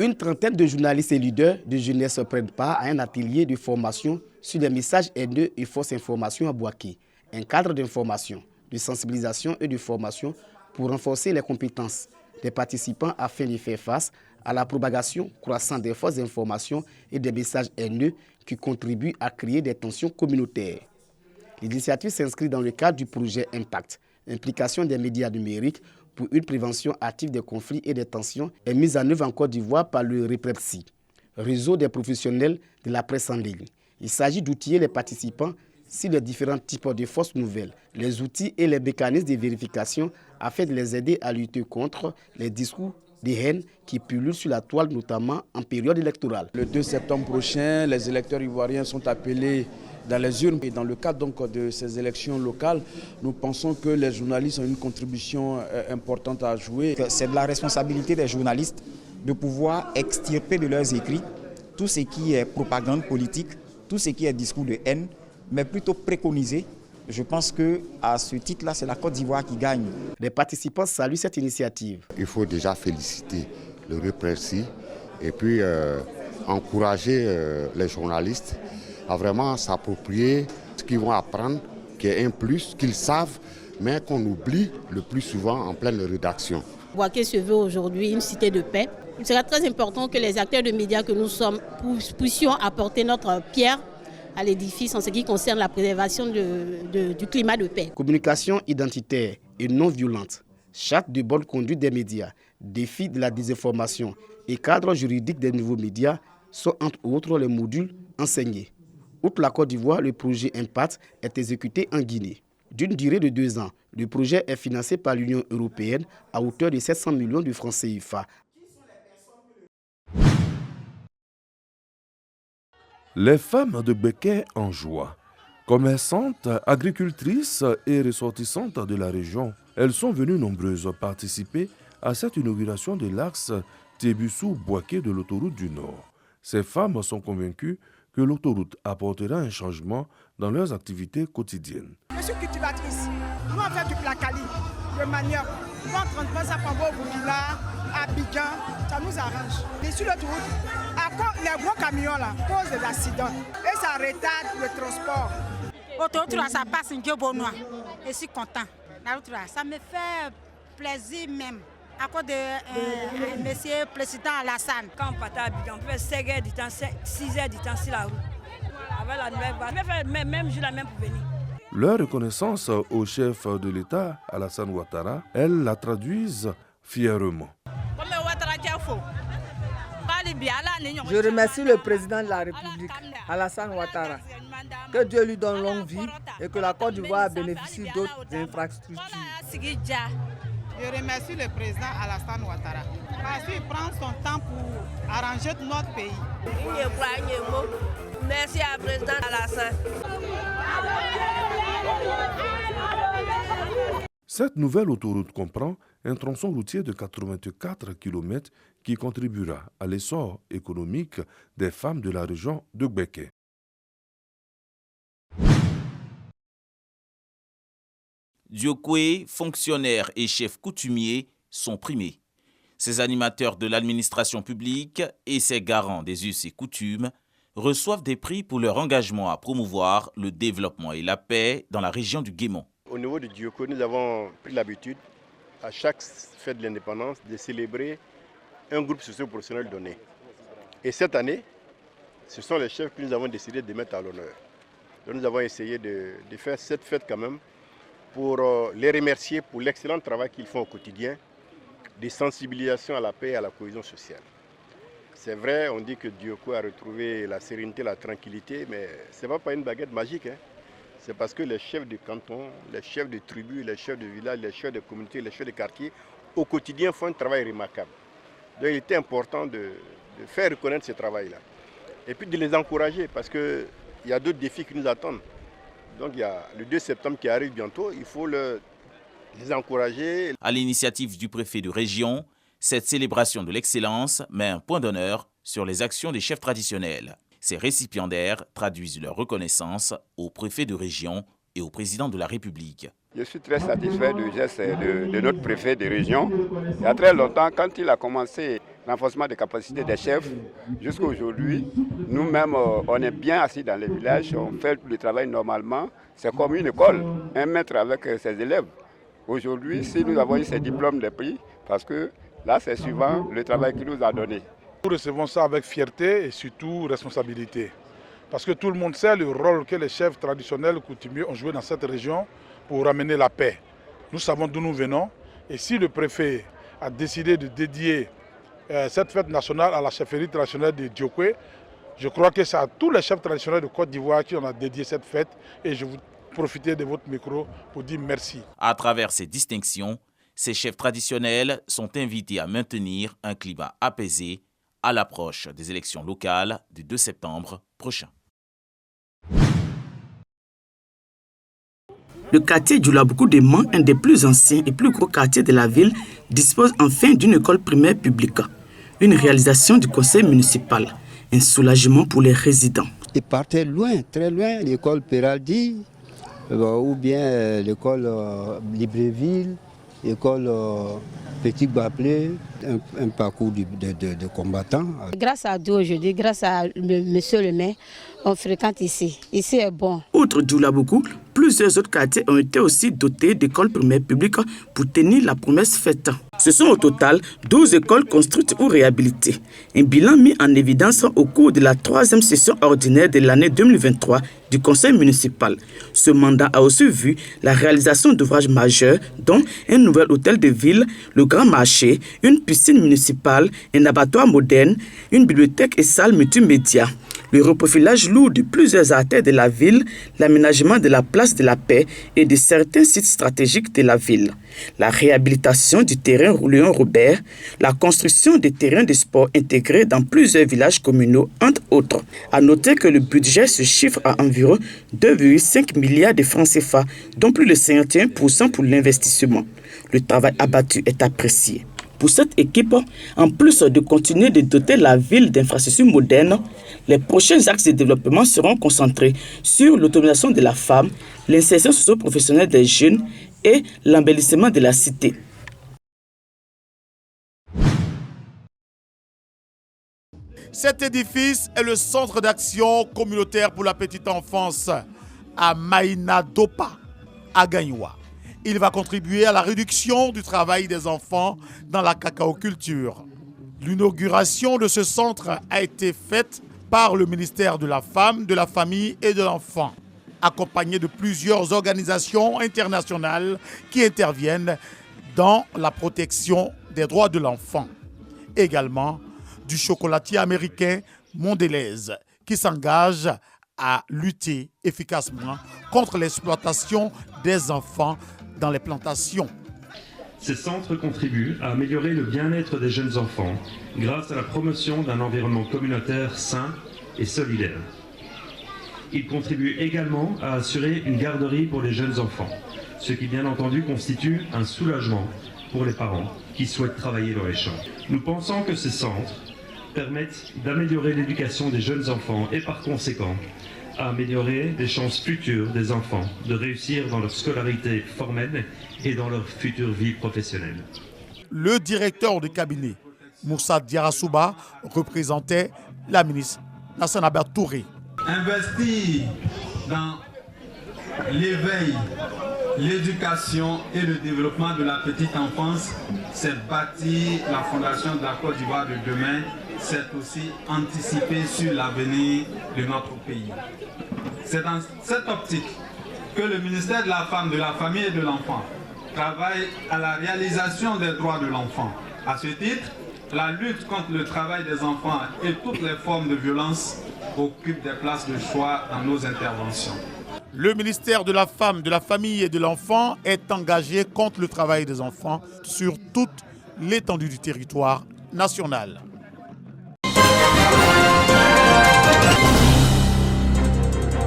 Une trentaine de journalistes et leaders de jeunesse prennent part à un atelier de formation sur les messages haineux et fausses informations à Bouaké. Un cadre d'information, de sensibilisation et de formation pour renforcer les compétences des participants afin de faire face à la propagation croissante des fausses informations et des messages haineux qui contribuent à créer des tensions communautaires. L'initiative s'inscrit dans le cadre du projet Impact, implication des médias numériques pour une prévention active des conflits et des tensions, est mise en œuvre en Côte d'Ivoire par le REPREPSI, réseau des professionnels de la presse en ligne. Il s'agit d'outiller les participants sur les différents types de fausses nouvelles, les outils et les mécanismes de vérification afin de les aider à lutter contre les discours de haine qui pullulent sur la toile, notamment en période électorale. Le 2 septembre prochain, les électeurs ivoiriens sont appelés dans les urnes. Et dans le cadre donc de ces élections locales, nous pensons que les journalistes ont une contribution importante à jouer. C'est de la responsabilité des journalistes de pouvoir extirper de leurs écrits tout ce qui est propagande politique, tout ce qui est discours de haine, mais plutôt préconiser. Je pense qu'à ce titre-là, c'est la Côte d'Ivoire qui gagne. Les participants saluent cette initiative. Il faut déjà féliciter le REPREPSI et puis encourager les journalistes à vraiment s'approprier ce qu'ils vont apprendre, qui est un plus, qu'ils savent, mais qu'on oublie le plus souvent en pleine rédaction. Bouaké se veut aujourd'hui une cité de paix. Il sera très important que les acteurs de médias que nous sommes puissions apporter notre pierre à l'édifice en ce qui concerne la préservation du climat de paix. Communication identitaire et non violente, charte de bonne conduite des médias, défi de la désinformation et cadre juridique des nouveaux médias sont entre autres les modules enseignés. Outre la Côte d'Ivoire, le projet Impact est exécuté en Guinée. D'une durée de 2 ans, le projet est financé par l'Union européenne à hauteur de 700 millions de francs CFA. Les femmes de Gbeke en joie. Commerçantes, agricultrices et ressortissantes de la région, elles sont venues nombreuses participer à cette inauguration de l'axe Tébussou-Bouaké de l'autoroute du Nord. Ces femmes sont convaincues que l'autoroute apportera un changement dans leurs activités quotidiennes. Je suis cultivatrice. Nous, on fait du placali, de manioc. Nous, on transporte ça par Burkina, Abidjan, ça nous arrange. Et sur l'autoroute, les gros camions là causent des accidents et ça retarde le transport. L'autoroute là, ça passe en Guébonois. Je suis content. Ça me fait plaisir même. À cause de monsieur le président Alassane. Quand on part à Abidjan, on fait 5 heures du temps, 6 heures du temps sur la route. Avec la nouvelle voie, on fait même jour la même pour venir. Leur reconnaissance au chef de l'État, Alassane Ouattara, elles la traduisent fièrement. Je remercie le président de la République, Alassane Ouattara. Que Dieu lui donne longue vie et que la Côte d'Ivoire bénéficie d'autres infrastructures. Je remercie le président Alassane Ouattara parce qu'il prend son temps pour arranger notre pays. Merci à président Alassane. Cette nouvelle autoroute comprend un tronçon routier de 84 km qui contribuera à l'essor économique des femmes de la région de Gbeke. Diokwe, fonctionnaires et chefs coutumiers sont primés. Ces animateurs de l'administration publique et ces garants des us et coutumes reçoivent des prix pour leur engagement à promouvoir le développement et la paix dans la région du Guémon. Au niveau de Diokwe, nous avons pris l'habitude, à chaque fête de l'indépendance, de célébrer un groupe socio-professionnel donné. Et cette année, ce sont les chefs que nous avons décidé de mettre à l'honneur. Donc nous avons essayé de faire cette fête quand même pour les remercier pour l'excellent travail qu'ils font au quotidien de sensibilisation à la paix et à la cohésion sociale. C'est vrai, on dit que Diokwe a retrouvé la sérénité, la tranquillité, mais ce n'est pas une baguette magique. C'est parce que les chefs de canton, les chefs de tribus, les chefs de village, les chefs de communauté, les chefs de quartier, au quotidien font un travail remarquable. Donc il était important de faire reconnaître ce travail-là. Et puis de les encourager parce qu'il y a d'autres défis qui nous attendent. Donc il y a le 2 septembre qui arrive bientôt, il faut les encourager. À l'initiative du préfet de région, cette célébration de l'excellence met un point d'honneur sur les actions des chefs traditionnels. Ces récipiendaires traduisent leur reconnaissance au préfet de région et au président de la République. Je suis très satisfait du geste de notre préfet de région. Il y a très longtemps, quand il a commencé renforcement des capacités des chefs. Jusqu'à aujourd'hui, nous-mêmes, on est bien assis dans les villages, on fait le travail normalement. C'est comme une école, un maître avec ses élèves. Aujourd'hui, si nous avons eu ces diplômes de prix, parce que là, c'est suivant le travail qu'il nous a donné. Nous recevons ça avec fierté et surtout responsabilité. Parce que tout le monde sait le rôle que les chefs traditionnels coutumiers ont joué dans cette région pour ramener la paix. Nous savons d'où nous venons. Et si le préfet a décidé de dédier cette fête nationale à la chefferie traditionnelle de Djokwe, je crois que c'est à tous les chefs traditionnels de Côte d'Ivoire qui ont dédié cette fête. Et je vous profite de votre micro pour dire merci. À travers ces distinctions, ces chefs traditionnels sont invités à maintenir un climat apaisé à l'approche des élections locales du 2 septembre prochain. Le quartier Djoulabougou-Déman, un des plus anciens et plus gros quartiers de la ville, dispose enfin d'une école primaire publique. Une réalisation du conseil municipal. Un soulagement pour les résidents. Ils partaient loin, très loin, l'école Peraldi, ou bien l'école Libreville, l'école Petit Baplé, un parcours de combattants. Grâce à Dieu aujourd'hui, grâce à monsieur le maire, on fréquente ici. Ici est bon. Outre Djoulabougou, plusieurs autres quartiers ont été aussi dotés d'écoles primaires publiques pour tenir la promesse faite. Ce sont au total 12 écoles construites ou réhabilitées. Un bilan mis en évidence au cours de la 3e session ordinaire de l'année 2023 du conseil municipal. Ce mandat a aussi vu la réalisation d'ouvrages majeurs, dont un nouvel hôtel de ville, le grand marché, une piscine municipale, un abattoir moderne, une bibliothèque et salle multimédia. Le reprofilage lourd de plusieurs artères de la ville, l'aménagement de la place de la paix et de certains sites stratégiques de la ville, la réhabilitation du terrain Léon Robert, la construction des terrains de sport intégrés dans plusieurs villages communaux, entre autres. À noter que le budget se chiffre à environ 2,5 milliards de francs CFA, dont plus de 51% pour l'investissement. Le travail abattu est apprécié. Pour cette équipe, en plus de continuer de doter la ville d'infrastructures modernes, les prochains axes de développement seront concentrés sur l'autonomisation de la femme, l'insertion socio-professionnelle des jeunes et l'embellissement de la cité. Cet édifice est le centre d'action communautaire pour la petite enfance à Maïna Dopa, à Gagnoua. Il va contribuer à la réduction du travail des enfants dans la cacaoculture. L'inauguration de ce centre a été faite par le ministère de la Femme, de la Famille et de l'Enfant, accompagné de plusieurs organisations internationales qui interviennent dans la protection des droits de l'enfant. Également du chocolatier américain Mondelez qui s'engage à lutter efficacement contre l'exploitation des enfants dans les plantations. Ces centres contribuent à améliorer le bien-être des jeunes enfants grâce à la promotion d'un environnement communautaire sain et solidaire. Ils contribuent également à assurer une garderie pour les jeunes enfants, ce qui bien entendu constitue un soulagement pour les parents qui souhaitent travailler dans les champs. Nous pensons que ces centres permettent d'améliorer l'éducation des jeunes enfants et par conséquent à améliorer les chances futures des enfants de réussir dans leur scolarité formelle et dans leur future vie professionnelle. Le directeur de cabinet, Moussa Diarasouba, représentait la ministre Nassana Touré. Investir dans l'éveil, l'éducation et le développement de la petite enfance, c'est bâtir la fondation de la Côte d'Ivoire de demain, c'est aussi anticiper sur l'avenir de notre pays. C'est dans cette optique que le ministère de la Femme, de la Famille et de l'Enfant travaille à la réalisation des droits de l'enfant. À ce titre, la lutte contre le travail des enfants et toutes les formes de violence occupent des places de choix dans nos interventions. Le ministère de la Femme, de la Famille et de l'Enfant est engagé contre le travail des enfants sur toute l'étendue du territoire national.